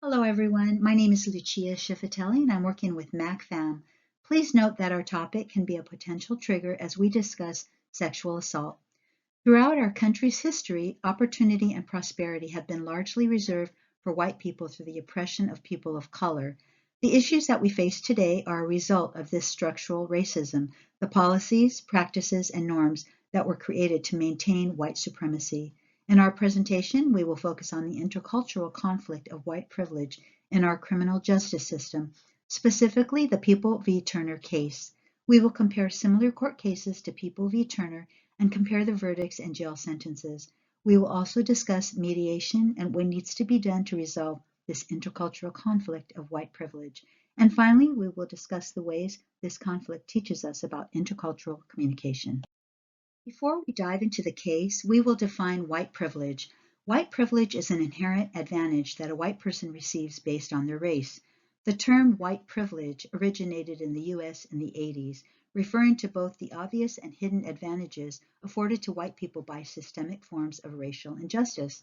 Hello, everyone. My name is Lucia Ciuffetelli, and I'm working with Pham. Please note that our topic can be a potential trigger as we discuss sexual assault. Throughout our country's history, opportunity and prosperity have been largely reserved for white people through the oppression of people of color. The issues that we face today are a result of this structural racism, the policies, practices, and norms that were created to maintain white supremacy. In our presentation, we will focus on the intercultural conflict of white privilege in our criminal justice system, specifically the People v. Turner case. We will compare similar court cases to People v. Turner and compare the verdicts and jail sentences. We will also discuss mediation and what needs to be done to resolve this intercultural conflict of white privilege. And finally, we will discuss the ways this conflict teaches us about intercultural communication. Before we dive into the case, we will define white privilege. White privilege is an inherent advantage that a white person receives based on their race. The term white privilege originated in the US in the 80s, referring to both the obvious and hidden advantages afforded to white people by systemic forms of racial injustice.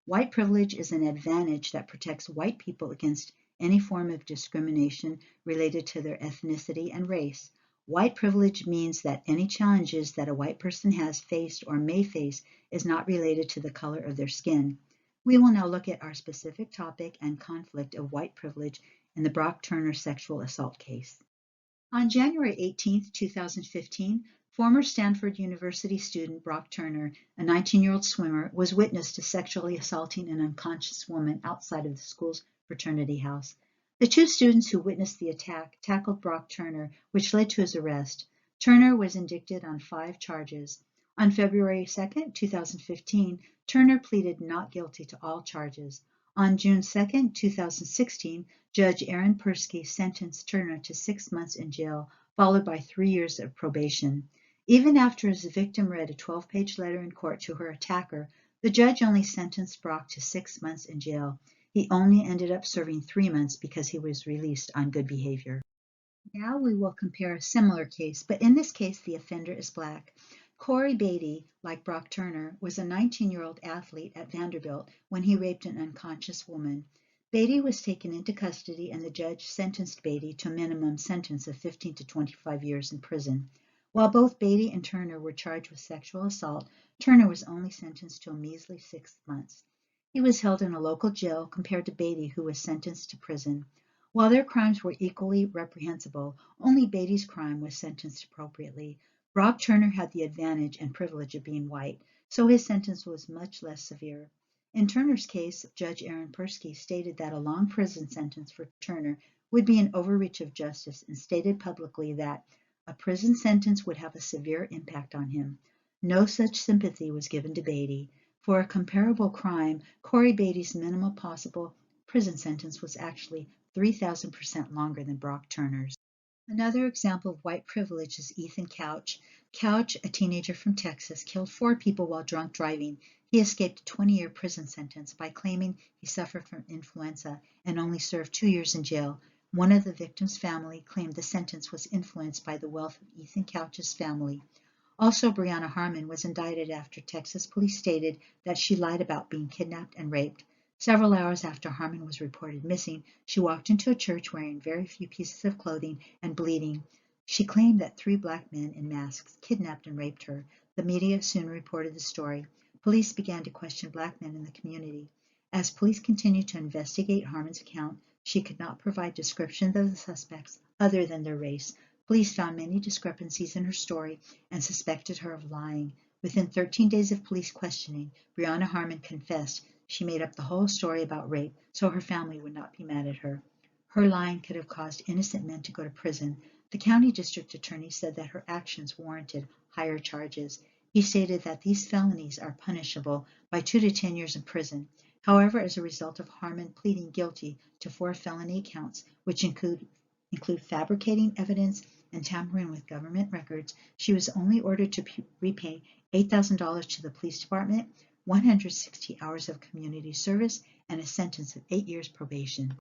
White privilege is an advantage that protects white people against any form of discrimination related to their ethnicity and race. White privilege means that any challenges that a white person has faced or may face is not related to the color of their skin. We will now look at our specific topic and conflict of white privilege in the Brock Turner sexual assault case. On January 18, 2015, former Stanford University student Brock Turner, a 19-year-old swimmer, was witnessed to sexually assaulting an unconscious woman outside of the school's fraternity house. The two students who witnessed the attack tackled Brock Turner, which led to his arrest. Turner was indicted on 5 charges. On February 2, 2015, Turner pleaded not guilty to all charges. On June 2, 2016, Judge Aaron Persky sentenced Turner to 6 months in jail, followed by 3 years of probation. Even after his victim read a 12-page letter in court to her attacker, the judge only sentenced Brock to 6 months in jail. He only ended up serving 3 months because he was released on good behavior. Now we will compare a similar case, but in this case the offender is black. Corey Beatty, like Brock Turner, was a 19-year-old athlete at Vanderbilt when he raped an unconscious woman. Beatty was taken into custody and the judge sentenced Beatty to a minimum sentence of 15 to 25 years in prison. While both Beatty and Turner were charged with sexual assault, Turner was only sentenced to a measly 6 months. He was held in a local jail compared to Beatty, who was sentenced to prison. While their crimes were equally reprehensible, only Beatty's crime was sentenced appropriately. Brock Turner had the advantage and privilege of being white, so his sentence was much less severe. In Turner's case, Judge Aaron Persky stated that a long prison sentence for Turner would be an overreach of justice and stated publicly that a prison sentence would have a severe impact on him. No such sympathy was given to Beatty. For a comparable crime, Corey Beatty's minimal possible prison sentence was actually 3,000% longer than Brock Turner's. Another example of white privilege is Ethan Couch. Couch, a teenager from Texas, killed 4 people while drunk driving. He escaped a 20-year prison sentence by claiming he suffered from influenza and only served 2 years in jail. One of the victim's family claimed the sentence was influenced by the wealth of Ethan Couch's family. Also, Brianna Harmon was indicted after Texas police stated that she lied about being kidnapped and raped. Several hours after Harmon was reported missing, she walked into a church wearing very few pieces of clothing and bleeding. She claimed that 3 black men in masks kidnapped and raped her. The media soon reported the story. Police began to question black men in the community. As police continued to investigate Harmon's account, she could not provide descriptions of the suspects other than their race. Police found many discrepancies in her story and suspected her of lying. Within 13 days of police questioning, Brianna Harmon confessed she made up the whole story about rape so her family would not be mad at her. Her lying could have caused innocent men to go to prison. The county district attorney said that her actions warranted higher charges. He stated that these felonies are punishable by 2 to 10 years in prison. However, as a result of Harmon pleading guilty to 4 felony counts, which include fabricating evidence and tampering with government records, she was only ordered to repay $8,000 to the police department, 160 hours of community service, and a sentence of 8 years probation.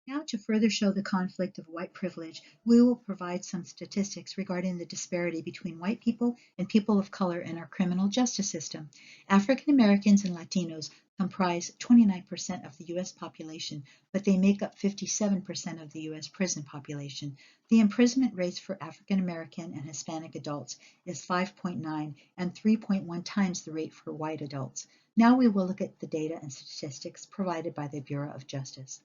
Now, to further show the conflict of white privilege, we will provide some statistics regarding the disparity between white people and people of color in our criminal justice system. African Americans and Latinos comprise 29% of the U.S. population, but they make up 57% of the U.S. prison population. The imprisonment rates for African American and Hispanic adults is 5.9 and 3.1 times the rate for white adults. Now we will look at the data and statistics provided by the Bureau of Justice.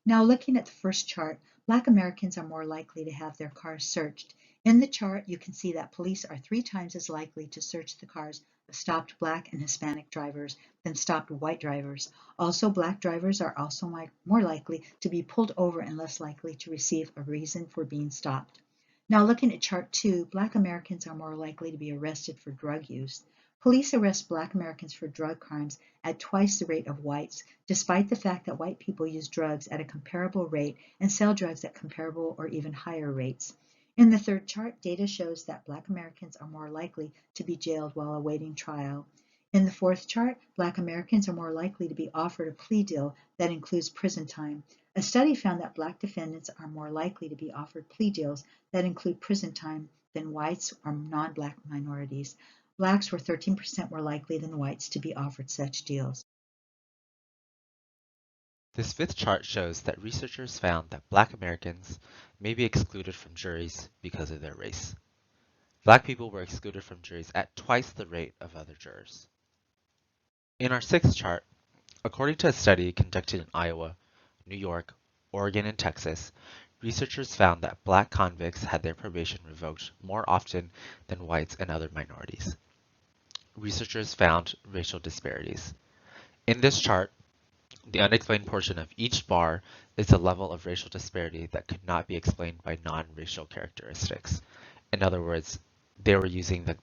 Now, looking at the first chart, Black Americans are more likely to have their cars searched. In the chart, you can see that police are 3 times as likely to search the cars of stopped Black and Hispanic drivers than stopped white drivers. Also, Black drivers are also more likely to be pulled over and less likely to receive a reason for being stopped. Now, looking at chart 2, Black Americans are more likely to be arrested for drug use. Police arrest Black Americans for drug crimes at twice the rate of whites, despite the fact that white people use drugs at a comparable rate and sell drugs at comparable or even higher rates. In the third chart, data shows that Black Americans are more likely to be jailed while awaiting trial. In the fourth chart, Black Americans are more likely to be offered a plea deal that includes prison time. A study found that Black defendants are more likely to be offered plea deals that include prison time than whites or non-Black minorities. Blacks were 13% more likely than whites to be offered such deals. This fifth chart shows that researchers found that Black Americans may be excluded from juries because of their race. Black people were excluded from juries at twice the rate of other jurors. In our sixth chart, according to a study conducted in Iowa, New York, Oregon, and Texas, researchers found that Black convicts had their probation revoked more often than whites and other minorities. Researchers found racial disparities. In this chart, the unexplained portion of each bar is a level of racial disparity that could not be explained by non-racial characteristics. In other words, they were using the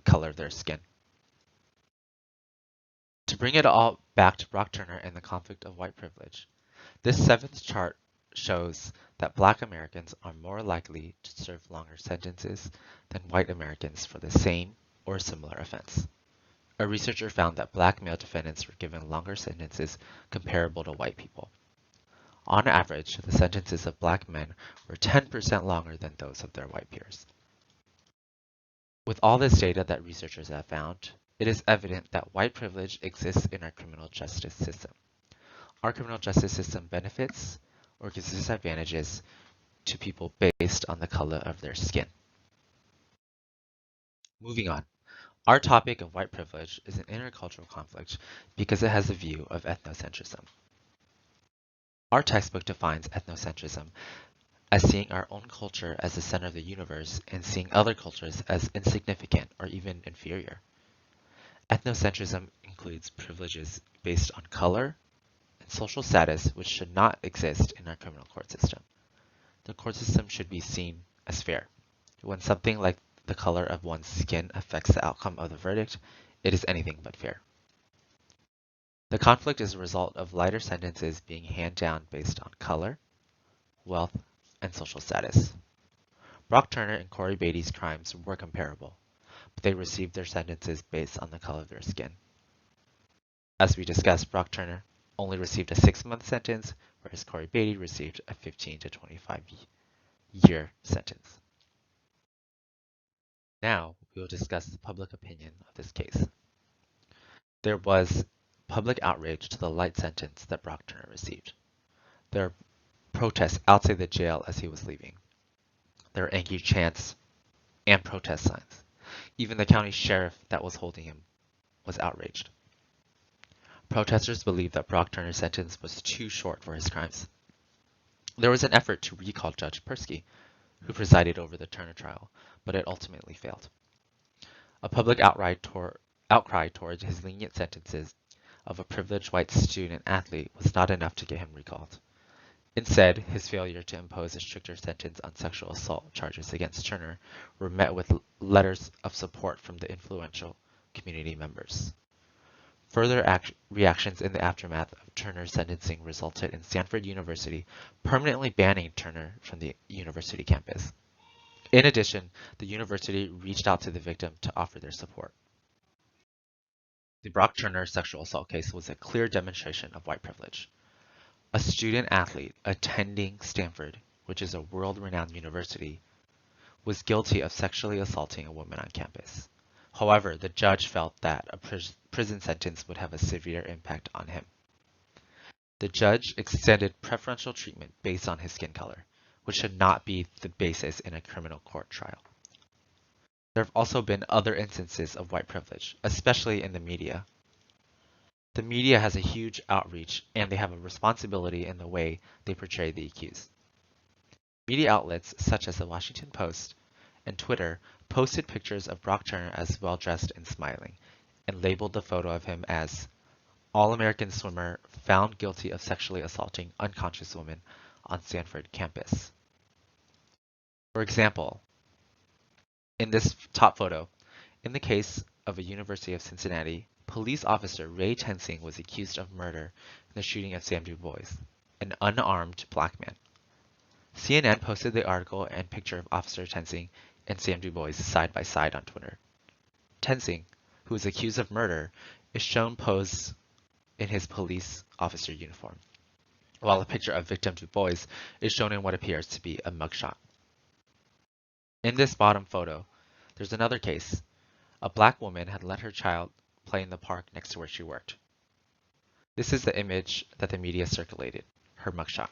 color of their skin. To bring it all back to Brock Turner and the conflict of white privilege, this seventh chart shows that Black Americans are more likely to serve longer sentences than white Americans for the same or similar offense. A researcher found that Black male defendants were given longer sentences comparable to white people. On average, the sentences of Black men were 10% longer than those of their white peers. With all this data that researchers have found, it is evident that white privilege exists in our criminal justice system. Our criminal justice system benefits or gives disadvantages to people based on the color of their skin. Moving on. Our topic of white privilege is an intercultural conflict because it has a view of ethnocentrism. Our textbook defines ethnocentrism as seeing our own culture as the center of the universe and seeing other cultures as insignificant or even inferior. Ethnocentrism includes privileges based on color and social status, which should not exist in our criminal court system. The court system should be seen as fair. When something like the color of one's skin affects the outcome of the verdict, it is anything but fair. The conflict is a result of lighter sentences being handed down based on color, wealth, and social status. Brock Turner and Corey Beatty's crimes were comparable, but they received their sentences based on the color of their skin. As we discussed, Brock Turner only received a 6-month sentence, whereas Corey Beatty received a 15 to 25-year sentence. Now, we will discuss the public opinion of this case. There was public outrage to the light sentence that Brock Turner received. There were protests outside the jail as he was leaving. There were angry chants and protest signs. Even the county sheriff that was holding him was outraged. Protesters believed that Brock Turner's sentence was too short for his crimes. There was an effort to recall Judge Persky, who presided over the Turner trial, but it ultimately failed. A public outcry towards his lenient sentences of a privileged white student athlete was not enough to get him recalled. Instead, his failure to impose a stricter sentence on sexual assault charges against Turner were met with letters of support from the influential community members. Further reactions in the aftermath of Turner's sentencing resulted in Stanford University permanently banning Turner from the university campus. In addition, the university reached out to the victim to offer their support. The Brock Turner sexual assault case was a clear demonstration of white privilege. A student athlete attending Stanford, which is a world-renowned university, was guilty of sexually assaulting a woman on campus. However, the judge felt that a prison sentence would have a severe impact on him. The judge extended preferential treatment based on his skin color, which should not be the basis in a criminal court trial. There have also been other instances of white privilege, especially in the media. The media has a huge outreach, and they have a responsibility in the way they portray the accused. Media outlets such as the Washington Post and Twitter posted pictures of Brock Turner as well-dressed and smiling, and labeled the photo of him as All-American swimmer found guilty of sexually assaulting unconscious woman on Stanford campus. For example, in this top photo, in the case of a University of Cincinnati, police officer Ray Tensing was accused of murder in the shooting of Sam Du Bois, an unarmed black man. CNN posted the article and picture of Officer Tensing and Sam Du Bois side by side on Twitter. Tensing, who is accused of murder, is shown posed in his police officer uniform, while a picture of victim Du Bois is shown in what appears to be a mugshot. In this bottom photo, there's another case. A black woman had let her child play in the park next to where she worked. This is the image that the media circulated, her mugshot.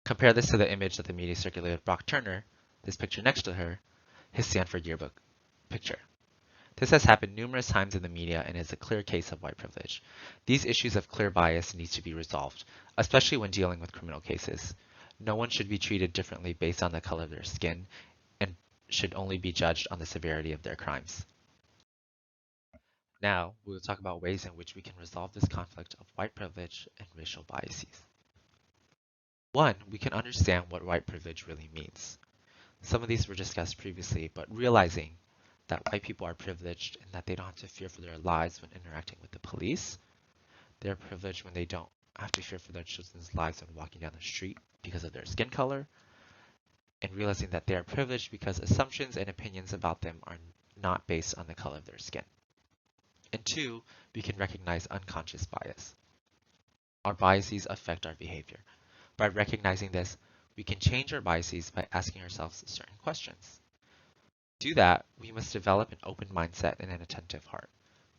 Compare this to the image that the media circulated of Brock Turner, this picture next to her, his Stanford yearbook picture. This has happened numerous times in the media and is a clear case of white privilege. These issues of clear bias need to be resolved, especially when dealing with criminal cases. No one should be treated differently based on the color of their skin and should only be judged on the severity of their crimes. Now, we will talk about ways in which we can resolve this conflict of white privilege and racial biases. One, we can understand what white privilege really means. Some of these were discussed previously, but realizing that white people are privileged and that they don't have to fear for their lives when interacting with the police. They're privileged when they don't have to fear for their children's lives when walking down the street because of their skin color. And realizing that they are privileged because assumptions and opinions about them are not based on the color of their skin. And two, we can recognize unconscious bias. Our biases affect our behavior. By recognizing this, we can change our biases by asking ourselves certain questions. To do that, we must develop an open mindset and an attentive heart.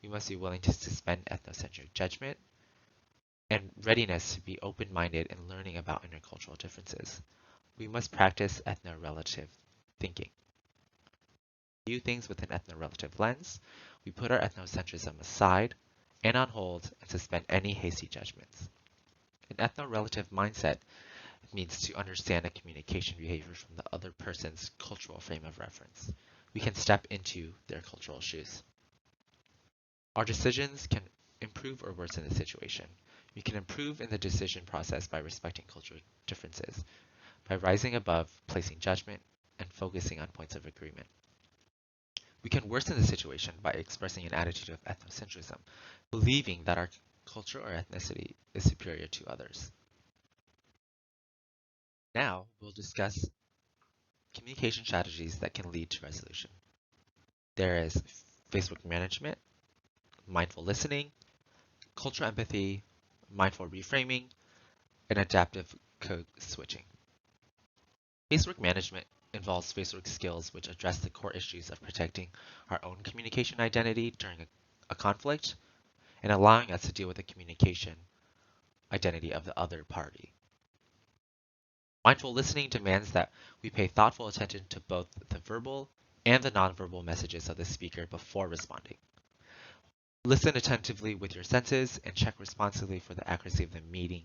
We must be willing to suspend ethnocentric judgment and readiness to be open-minded in learning about intercultural differences. We must practice ethno-relative thinking. We view things with an ethno-relative lens. We put our ethnocentrism aside and on hold and suspend any hasty judgments. An ethno-relative mindset means to understand a communication behavior from the other person's cultural frame of reference. We can step into their cultural shoes. Our decisions can improve or worsen the situation. We can improve in the decision process by respecting cultural differences, by rising above, placing judgment, and focusing on points of agreement. We can worsen the situation by expressing an attitude of ethnocentrism, believing that our culture or ethnicity is superior to others. Now, we'll discuss communication strategies that can lead to resolution. There is Facebook management, mindful listening, cultural empathy, mindful reframing, and adaptive code switching. Facebook management involves Facebook skills which address the core issues of protecting our own communication identity during a conflict and allowing us to deal with the communication identity of the other party. Mindful listening demands that we pay thoughtful attention to both the verbal and the nonverbal messages of the speaker before responding. Listen attentively with your senses and check responsively for the accuracy of the meaning,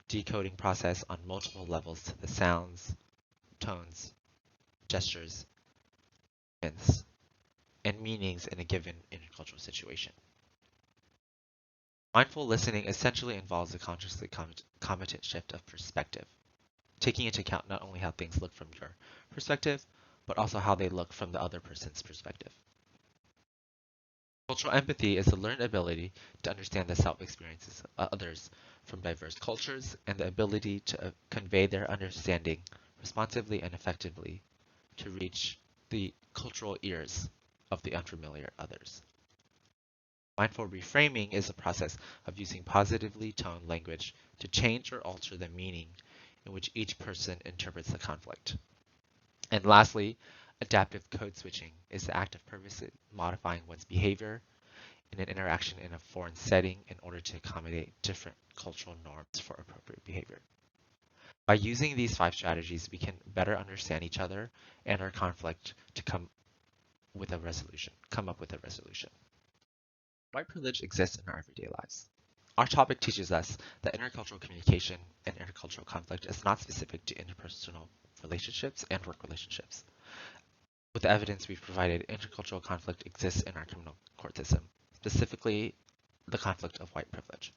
decoding process on multiple levels to the sounds, tones, gestures, and meanings in a given intercultural situation. Mindful listening essentially involves a consciously competent shift of perspective, taking into account not only how things look from your perspective, but also how they look from the other person's perspective. Cultural empathy is the learned ability to understand the self-experiences of others from diverse cultures and the ability to convey their understanding responsively and effectively to reach the cultural ears of the unfamiliar others. Mindful reframing is a process of using positively toned language to change or alter the meaning in which each person interprets the conflict. And lastly, Adaptive code switching is the act of purposely modifying one's behavior in an interaction in a foreign setting in order to accommodate different cultural norms for appropriate behavior. By using these 5 strategies, we can better understand each other and our conflict to come up with a resolution. White privilege exists in our everyday lives. Our topic teaches us that intercultural communication and intercultural conflict is not specific to interpersonal relationships and work relationships. With the evidence we've provided, intercultural conflict exists in our criminal court system, specifically the conflict of white privilege.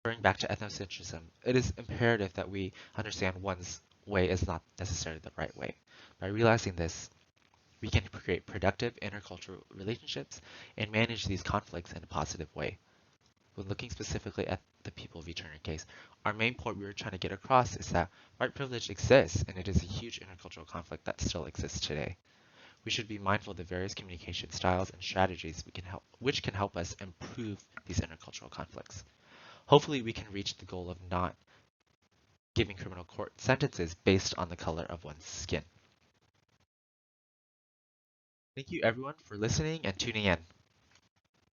Referring back to ethnocentrism, it is imperative that we understand one's way is not necessarily the right way. By realizing this, we can create productive intercultural relationships and manage these conflicts in a positive way. When looking specifically at the People v. Turner case, our main point we were trying to get across is that white privilege exists and it is a huge intercultural conflict that still exists today. We should be mindful of the various communication styles and strategies which can help us improve these intercultural conflicts. Hopefully we can reach the goal of not giving criminal court sentences based on the color of one's skin. Thank you everyone for listening and tuning in.